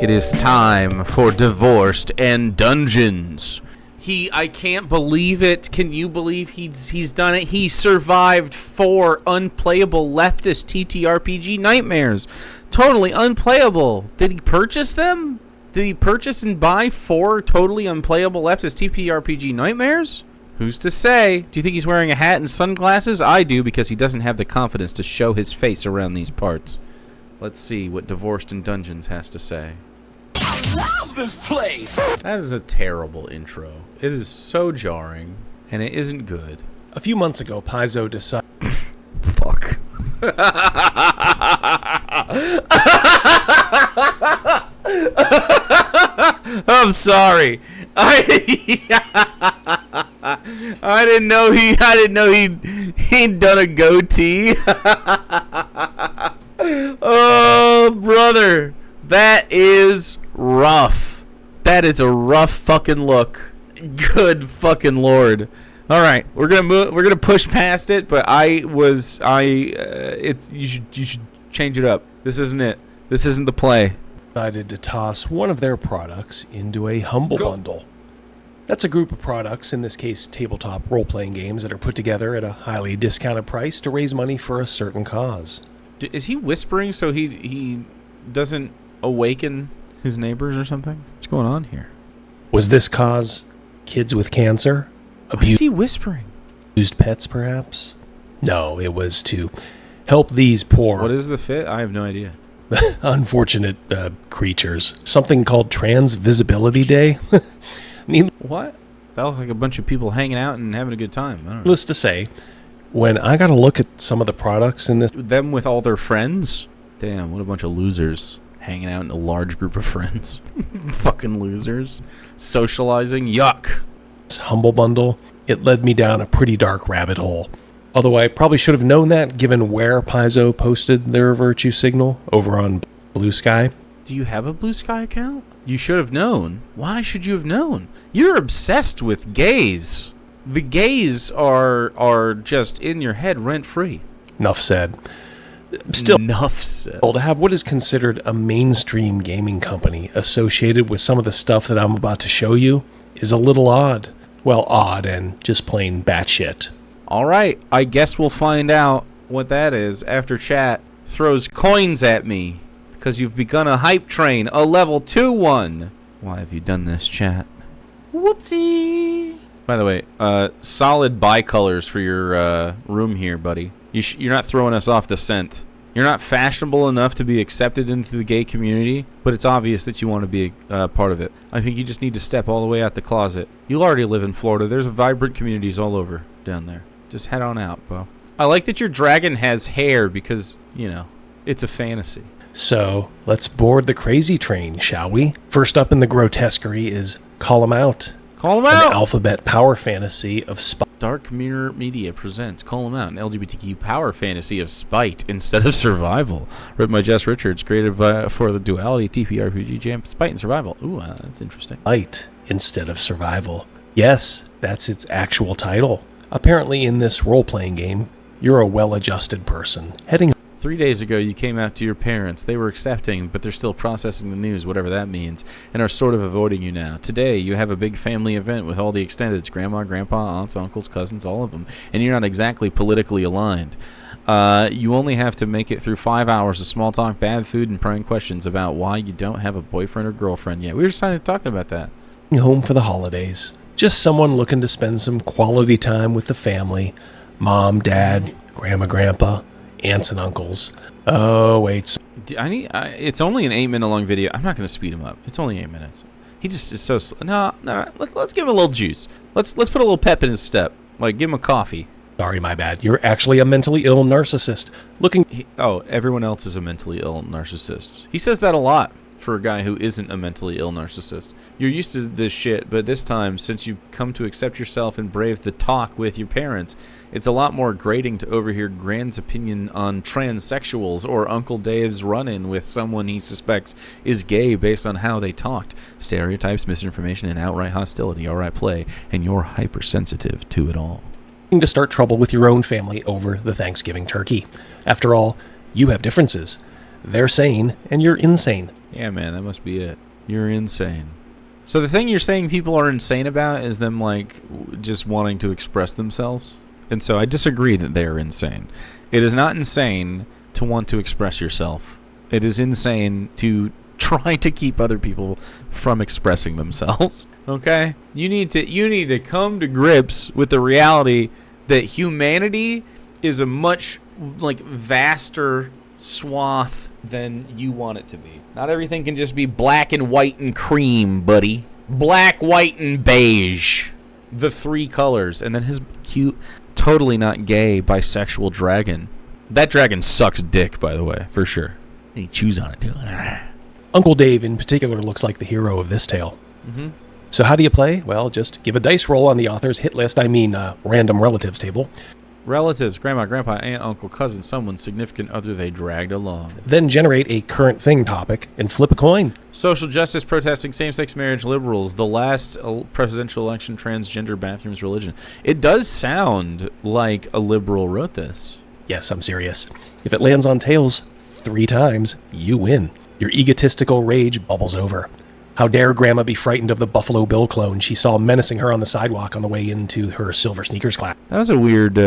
It is time for Divorced and Dungeons. I can't believe it. Can you believe he's done it? He survived 4 unplayable leftist TTRPG nightmares. Totally unplayable. Did he purchase them? Did he purchase and buy 4 totally unplayable leftist TTRPG nightmares? Who's to say? Do you think he's wearing a hat and sunglasses? I do, because he doesn't have the confidence to show his face around these parts. Let's see what Divorced and Dungeons has to say. I love this place! That is a terrible intro. It is so jarring, and it isn't good. A few months ago, Paizo decided... Fuck. I'm sorry. I didn't know he'd done a goatee. Oh, brother. That is rough. That is a rough fucking look. Good fucking lord. All right, we're gonna push past it, but you should change it up. This isn't it. This isn't the play. Decided to toss one of their products into a humble bundle. That's a group of products, in this case tabletop role-playing games, that are put together at a highly discounted price to raise money for a certain cause. Is he whispering so he doesn't awaken his neighbors or something? What's going on here? Was this cause kids with cancer? Why is he whispering? Abused pets, perhaps? No, it was to help these poor... What is the fit? I have no idea. unfortunate creatures. Something called Trans Visibility Day. What? That looks like a bunch of people hanging out and having a good time. I don't know. Needless to say, when I got a look at some of the products in this... Them with all their friends? Damn, what a bunch of losers. Hanging out in a large group of friends. Fucking losers. Socializing. Yuck. Humble bundle, it led me down a pretty dark rabbit hole. Although I probably should have known that, given where Paizo posted their virtue signal, over on Blue Sky. Do you have a Blue Sky account? You should have known. Why should you have known? You're obsessed with gays. The gays are just in your head rent-free. Enough said. Still, enough said. To have what is considered a mainstream gaming company associated with some of the stuff that I'm about to show you is a little odd. Well, odd and just plain batshit. All right, I guess we'll find out what that is after chat throws coins at me because you've begun a hype train, a level 2 one. Why have you done this, chat? Whoopsie. By the way, solid bicolors for your room here, buddy. You're not throwing us off the scent. You're not fashionable enough to be accepted into the gay community, but it's obvious that you want to be a part of it. I think you just need to step all the way out the closet. You already live in Florida. There's vibrant communities all over down there. Just head on out, bro. I like that your dragon has hair because, it's a fantasy. So, let's board the crazy train, shall we? First up in the grotesquerie is Call 'em Out. Call 'em out! An alphabet power fantasy of spite. Dark Mirror Media presents Call 'em Out, an LGBTQ power fantasy of spite instead of survival. Written by Jess Richards, created for the Duality TPRPG jam, Spite and Survival. Ooh, that's interesting. Spite instead of survival. Yes, that's its actual title. Apparently in this role-playing game, you're a well-adjusted person, heading... 3 days ago, you came out to your parents. They were accepting, but they're still processing the news, whatever that means, and are sort of avoiding you now. Today, you have a big family event with all the extendeds, grandma, grandpa, aunts, uncles, cousins, all of them, and you're not exactly politically aligned. You only have to make it through 5 hours of small talk, bad food, and prying questions about why you don't have a boyfriend or girlfriend yet. We were just talking about that. Home for the holidays. Just someone looking to spend some quality time with the family. Mom, dad, grandma, grandpa, aunts and uncles. Oh, wait. It's only an 8-minute long video. I'm not going to speed him up. It's only 8 minutes. He just is so slow. No. Let's give him a little juice. Let's put a little pep in his step. Like, give him a coffee. Sorry, my bad. You're actually a mentally ill narcissist. Everyone else is a mentally ill narcissist. He says that a lot for a guy who isn't a mentally ill narcissist. You're used to this shit, but this time, since you've come to accept yourself and brave the talk with your parents, it's a lot more grating to overhear Grand's opinion on transsexuals or Uncle Dave's run-in with someone he suspects is gay based on how they talked. Stereotypes, misinformation, and outright hostility are at play, and you're hypersensitive to it all. To start trouble with your own family over the Thanksgiving turkey. After all, you have differences. They're sane, and you're insane. Yeah, man, that must be it. You're insane. So the thing you're saying people are insane about is them, like, just wanting to express themselves? And so I disagree that they are insane. It is not insane to want to express yourself. It is insane to try to keep other people from expressing themselves. Okay? You need to come to grips with the reality that humanity is a much, like, vaster swath than you want it to be. Not everything can just be black and white and cream, buddy. Black, white, and beige. The three colors. And then his cute, totally not gay, bisexual dragon. That dragon sucks dick, by the way, for sure. And he chews on it, too. Uncle Dave, in particular, looks like the hero of this tale. Mm-hmm. So how do you play? Well, just give a dice roll on the author's hit list, random relatives table. Relatives, grandma, grandpa, aunt, uncle, cousin, someone significant other they dragged along. Then generate a current thing topic and flip a coin. Social justice, protesting, same-sex marriage, liberals, the last presidential election, transgender, bathrooms, religion. It does sound like a liberal wrote this. Yes, I'm serious. If it lands on tails 3 times, you win. Your egotistical rage bubbles over. How dare Grandma be frightened of the Buffalo Bill clone she saw menacing her on the sidewalk on the way into her silver sneakers class. That was a weird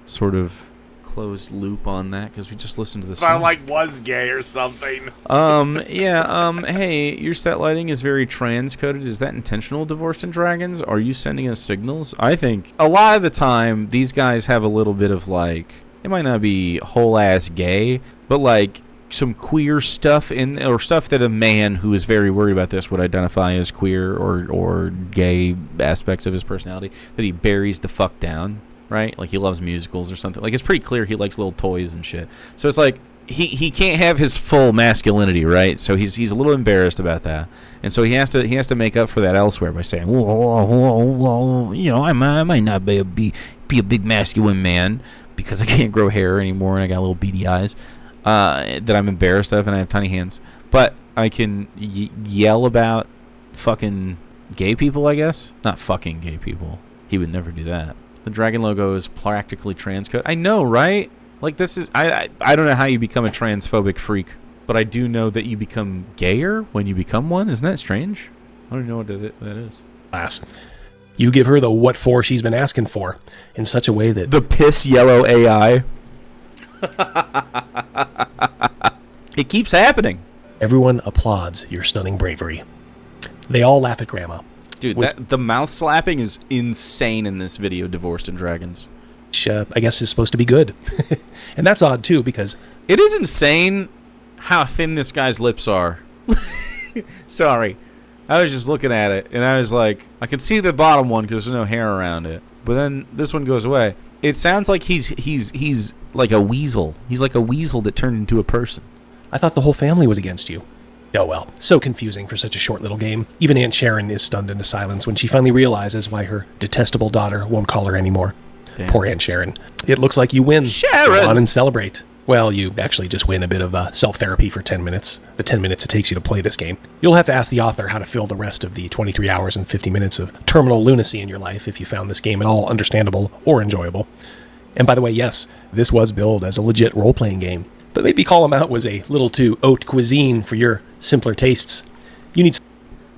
sort of closed loop on that, because we just listened to this. I was gay or something. Hey, your set lighting is very trans-coded. Is that intentional, Divorced and Dragons? Are you sending us signals? I think a lot of the time, these guys have a little bit of, like, it might not be whole-ass gay, but, like, some queer stuff in, or stuff that a man who is very worried about this would identify as queer or gay aspects of his personality, that he buries the fuck down, right? Like, he loves musicals or something. Like, it's pretty clear he likes little toys and shit. So it's like he can't have his full masculinity, right? So he's a little embarrassed about that, and so he has to make up for that elsewhere by saying, whoa, you know, I might not be a big masculine man because I can't grow hair anymore and I got little beady eyes. That I'm embarrassed of, and I have tiny hands. But I can yell about fucking gay people, I guess. Not fucking gay people. He would never do that. The dragon logo is practically transcode. I know, right? Like, this is... I don't know how you become a transphobic freak, but I do know that you become gayer when you become one. Isn't that strange? I don't know what that is. Class. You give her the what for she's been asking for in such a way that... The piss yellow AI. It keeps happening. Everyone applauds your stunning bravery. They all laugh at Grandma. Dude, the mouth slapping is insane in this video, Divorced and Dragons. Which, I guess is supposed to be good. And that's odd, too, because... It is insane how thin this guy's lips are. Sorry. I was just looking at it, and I was like, I can see the bottom one because there's no hair around it. But then this one goes away. It sounds like he's like a weasel. He's like a weasel that turned into a person. I thought the whole family was against you. Oh well, so confusing for such a short little game. Even Aunt Sharon is stunned into silence when she finally realizes why her detestable daughter won't call her anymore. Damn. Poor Aunt Sharon. It looks like you win. Sharon! Go on and celebrate. Well, you actually just win a bit of self-therapy for 10 minutes. The 10 minutes it takes you to play this game. You'll have to ask the author how to fill the rest of the 23 hours and 50 minutes of terminal lunacy in your life if you found this game at all understandable or enjoyable. And by the way, yes, this was billed as a legit role-playing game. But maybe Call 'Em Out was a little too haute cuisine for your simpler tastes. You need...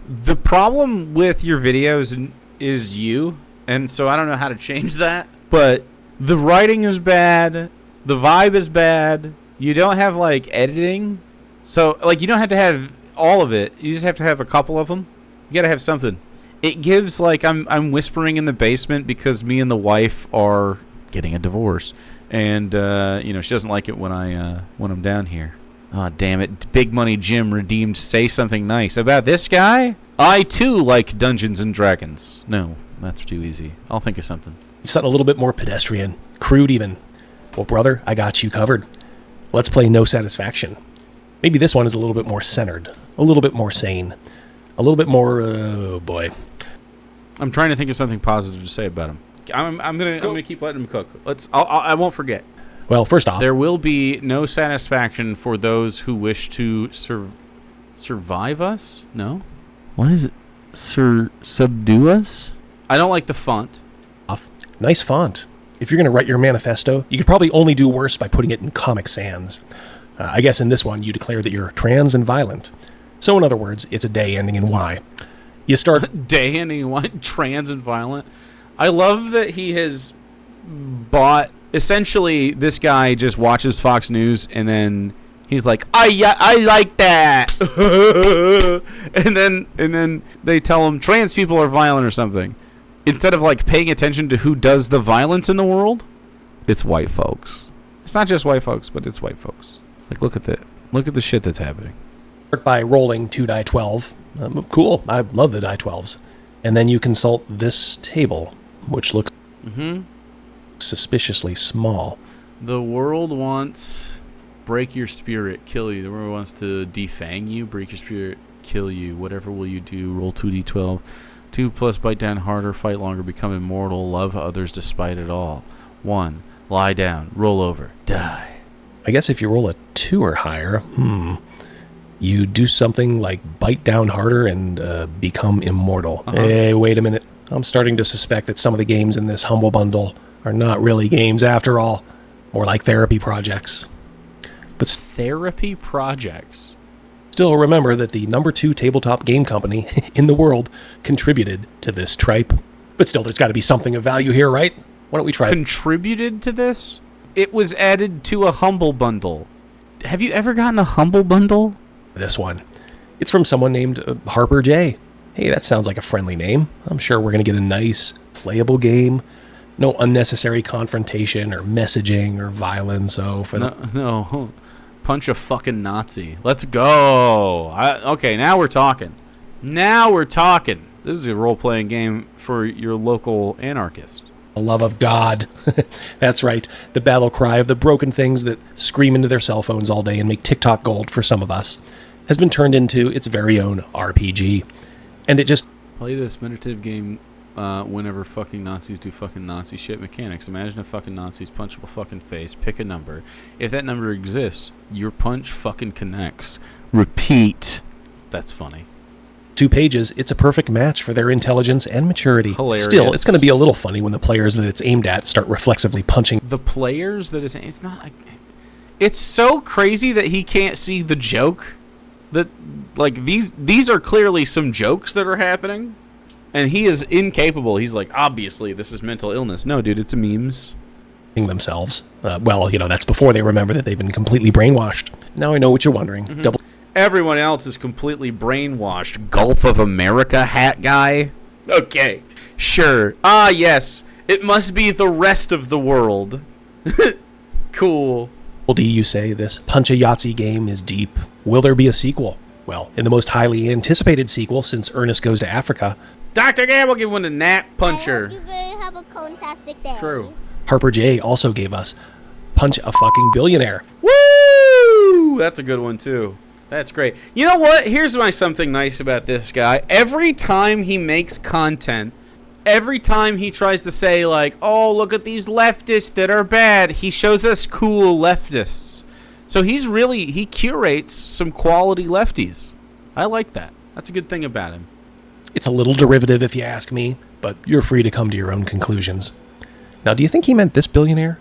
The problem with your videos is you, and so I don't know how to change that. But the writing is bad, the vibe is bad, you don't have, like, editing. So, like, you don't have to have all of it. You just have to have a couple of them. You gotta have something. It gives, like, I'm whispering in the basement because me and the wife are getting a divorce. And, she doesn't like it when I'm down here. Oh, damn it. Big Money Jim redeemed Say Something Nice. About this guy? I, too, like Dungeons and Dragons. No, that's too easy. I'll think of something. Something a little bit more pedestrian. Crude, even. Well, brother, I got you covered. Let's play No Satisfaction. Maybe this one is a little bit more centered. A little bit more sane. A little bit more, oh, boy. I'm trying to think of something positive to say about him. I'm gonna keep letting him cook. I won't forget. Well, first off, there will be no satisfaction for those who wish to survive us. No, what is it? Subdue us? I don't like the font. Nice font. If you're gonna write your manifesto, you could probably only do worse by putting it in Comic Sans. I guess in this one you declare that you're trans and violent. So in other words, it's a day ending in Y. You start... Day ending what? Trans and violent. I love that he has bought... Essentially, this guy just watches Fox News and then he's like, I like that. and then they tell him trans people are violent or something. Instead of like paying attention to who does the violence in the world, it's white folks. It's not just white folks, but it's white folks. Like, look at that. Look at the shit that's happening. Start by rolling 2 die 12. Cool. I love the die 12s. And then you consult this table, which looks suspiciously small. The world wants break your spirit, kill you. The world wants to defang you, break your spirit, kill you. Whatever will you do? Roll 2d12. 2 plus bite down harder, fight longer, become immortal, love others despite it all. 1. Lie down, roll over, die. I guess if you roll a 2 or higher, you do something like bite down harder and become immortal. Hey, wait a minute. I'm starting to suspect that some of the games in this Humble Bundle are not really games after all. More like therapy projects. But Therapy projects? still remember that the number 2 tabletop game company in the world contributed to this tripe. But still, there's got to be something of value here, right? Why don't we try it? Contributed to this? It was added to a Humble Bundle. Have you ever gotten a Humble Bundle? This one. It's from someone named Harper J. Hey, that sounds like a friendly name. I'm sure we're going to get a nice, playable game. No unnecessary confrontation or messaging or violence. So for No. Punch a fucking Nazi. Let's go. Okay, now we're talking. This is a role-playing game for your local anarchist. the love of God. That's right. The battle cry of the broken things that scream into their cell phones all day and make TikTok gold for some of us has been turned into its very own RPG. And it just... Play this meditative game whenever fucking Nazis do fucking Nazi shit mechanics. Imagine if fucking Nazis punch up a fucking face, pick a number. If that number exists, your punch fucking connects. Repeat. That's funny. 2 pages, it's a perfect match for their intelligence and maturity. Hilarious. Still, it's going to be a little funny when the players that it's aimed at start reflexively punching. The players that it's not like... It's so crazy that he can't see the joke. That, like, these are clearly some jokes that are happening. And he is incapable. He's like, obviously, this is mental illness. No, dude, it's a memes. Themselves. Well, you know, that's before they remember that they've been completely brainwashed. Now I know what you're wondering. Mm-hmm. Everyone else is completely brainwashed. Gulf of America hat guy? Okay, sure. Ah, yes. It must be the rest of the world. Cool. D, you say this Punch a Yatsi game is deep. Will there be a sequel? Well, in the most highly anticipated sequel since Ernest Goes to Africa, Dr. Gamble give one to Nat Puncher. I hope you very have a fantastic day. True. Harper J also gave us Punch a Fucking Billionaire. Woo! That's a good one, too. That's great. You know what? Here's my something nice about this guy. Every time he makes content, every time he tries to say, like, oh, look at these leftists that are bad, he shows us cool leftists. So he curates some quality lefties. I like that. That's a good thing about him. It's a little derivative if you ask me, but you're free to come to your own conclusions. Now, do you think he meant this billionaire?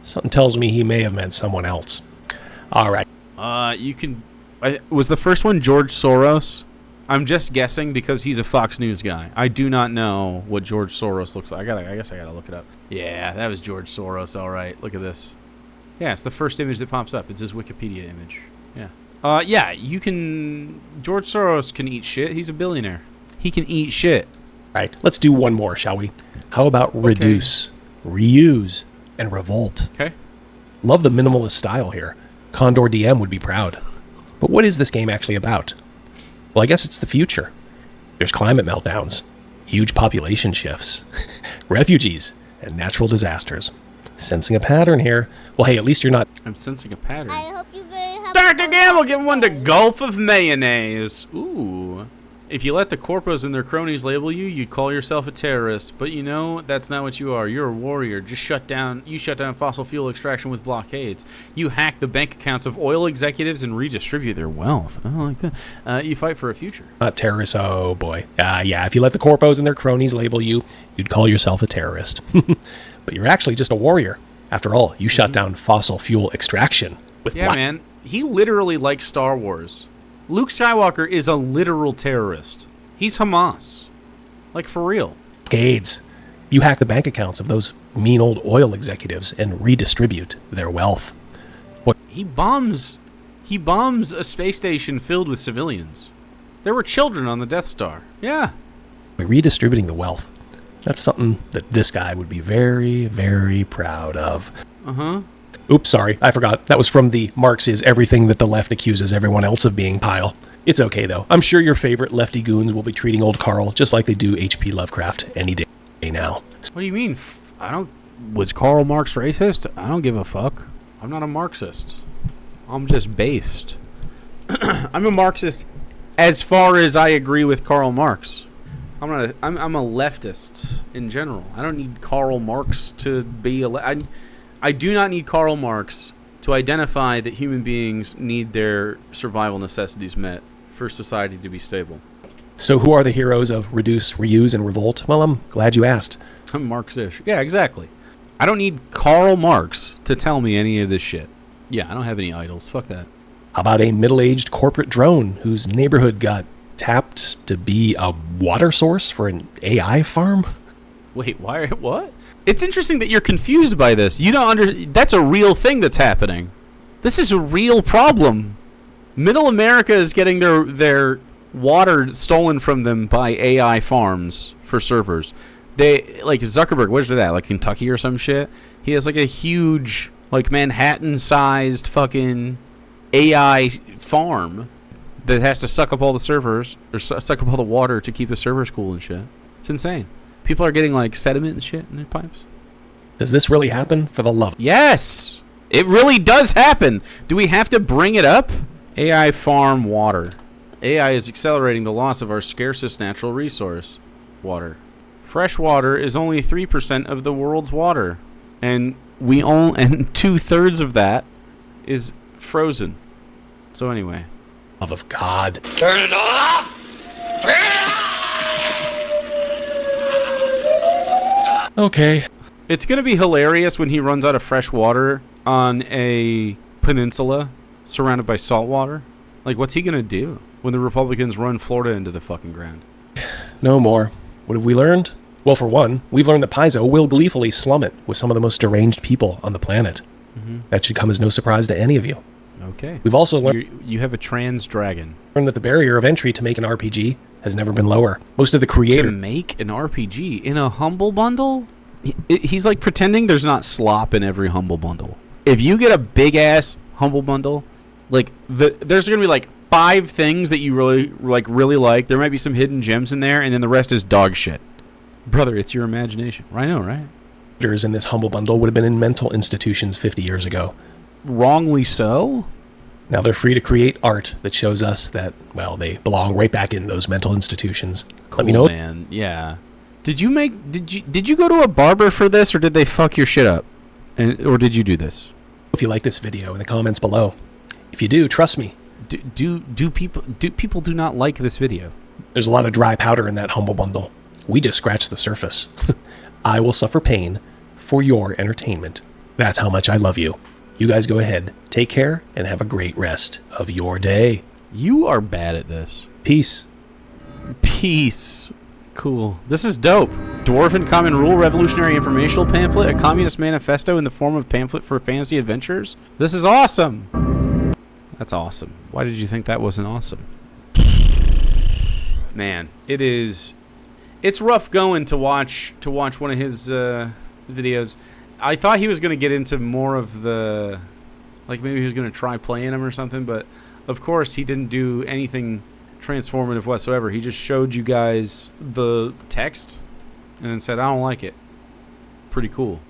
Something tells me he may have meant someone else. All right. You can... was the first one George Soros? I'm just guessing because he's a Fox News guy. I do not know what George Soros looks like. I guess I gotta look it up. Yeah, that was George Soros. All right, look at this. Yeah, it's the first image that pops up. It's his Wikipedia image. Yeah. Yeah, you can... George Soros can eat shit. He's a billionaire. He can eat shit. All right, let's do one more, shall we? How about reduce, reuse, and revolt? Okay. Love the minimalist style here. Condor DM would be proud. But what is this game actually about? Well, I guess it's the future. There's climate meltdowns, huge population shifts, refugees, and natural disasters. Sensing a pattern here. Well, hey, at least you're not... I'm sensing a pattern. I hope you very have Dr. Gamble, give one to Gulf of Mayonnaise. Ooh. If you let the corpos and their cronies label you, you'd call yourself a terrorist. But you know, that's not what you are. You're a warrior. You shut down fossil fuel extraction with blockades. You hack the bank accounts of oil executives and redistribute their wealth. I like that. You fight for a future. Not terrorists, oh boy. Yeah, if you let the corpos and their cronies label you, you'd call yourself a terrorist. But you're actually just a warrior. After all, you shut down fossil fuel extraction with man. He literally likes Star Wars. Luke Skywalker is a literal terrorist. He's Hamas. Like, for real. Decades. You hack the bank accounts of those mean old oil executives and redistribute their wealth. He bombs a space station filled with civilians. There were children on the Death Star. Yeah. By redistributing the wealth, that's something that this guy would be very, very proud of. Uh-huh. Oops, sorry, I forgot. That was from the Marx is everything that the left accuses everyone else of being pile. It's okay, though. I'm sure your favorite lefty goons will be treating old Karl just like they do H.P. Lovecraft any day now. What do you mean? Was Karl Marx racist? I don't give a fuck. I'm not a Marxist. I'm just based. I'm a Marxist as far as I agree with Karl Marx. I'm a leftist in general. I don't need Karl Marx to be I do not need Karl Marx to identify that human beings need their survival necessities met for society to be stable. So who are the heroes of Reduce, Reuse, and Revolt? Well, I'm glad you asked. I'm Marxish. Yeah, exactly. I don't need Karl Marx to tell me any of this shit. Yeah, I don't have any idols. Fuck that. How about a middle-aged corporate drone whose neighborhood got tapped to be a water source for an AI farm? Wait, why? What? It's interesting that you're confused by this. You don't that's a real thing that's happening. This is a real problem. Middle America is getting their water stolen from them by AI farms for servers. They, like Zuckerberg, where's it at? Like Kentucky or some shit? He has like a huge, like Manhattan-sized fucking AI farm that has to suck up all the servers, or suck up all the water to keep the servers cool and shit. It's insane. People are getting like sediment and shit in their pipes. Does this really happen? For the love? Yes! It really does happen! Do we have to bring it up? AI farm water. AI is accelerating the loss of our scarcest natural resource. Water. Fresh water is only 3% of the world's water. And and 2/3 of that is frozen. So anyway. Love of God. Turn it off! Okay. It's going to be hilarious when he runs out of fresh water on a peninsula surrounded by salt water. Like, what's he going to do when the Republicans run Florida into the fucking ground? No more. What have we learned? Well, for one, we've learned that Paizo will gleefully slum it with some of the most deranged people on the planet. Mm-hmm. That should come as no surprise to any of you. Okay. We've also learned you have a trans dragon. That the barrier of entry to make an RPG has never been lower. Most of the creators... To make an RPG in a Humble Bundle? He's like pretending there's not slop in every Humble Bundle. If you get a big-ass Humble Bundle, like there's going to be like 5 things that you really like. There might be some hidden gems in there, and then the rest is dog shit. Brother, it's your imagination. I know, right? In this Humble Bundle would have been in mental institutions 50 years ago. Wrongly so? Now they're free to create art that shows us that, well, they belong right back in those mental institutions. Cool, let me know. Man. Yeah. Did you go to a barber for this, or did they fuck your shit up? Or did you do this? If you like this video in the comments below. If you do, trust me. Do people do not like this video? There's a lot of dry powder in that Humble Bundle. We just scratched the surface. I will suffer pain for your entertainment. That's how much I love you. You guys go ahead, take care, and have a great rest of your day. You are bad at this. Peace. Peace. Cool. This is dope. Dwarven Common Rule Revolutionary Informational Pamphlet, a communist manifesto in the form of pamphlet for fantasy adventures. This is awesome. That's awesome. Why did you think that wasn't awesome? Man, it's rough going to watch one of his videos. I thought he was going to get into more of the, like maybe he was going to try playing them or something, but of course he didn't do anything transformative whatsoever. He just showed you guys the text and then said, I don't like it. Pretty cool.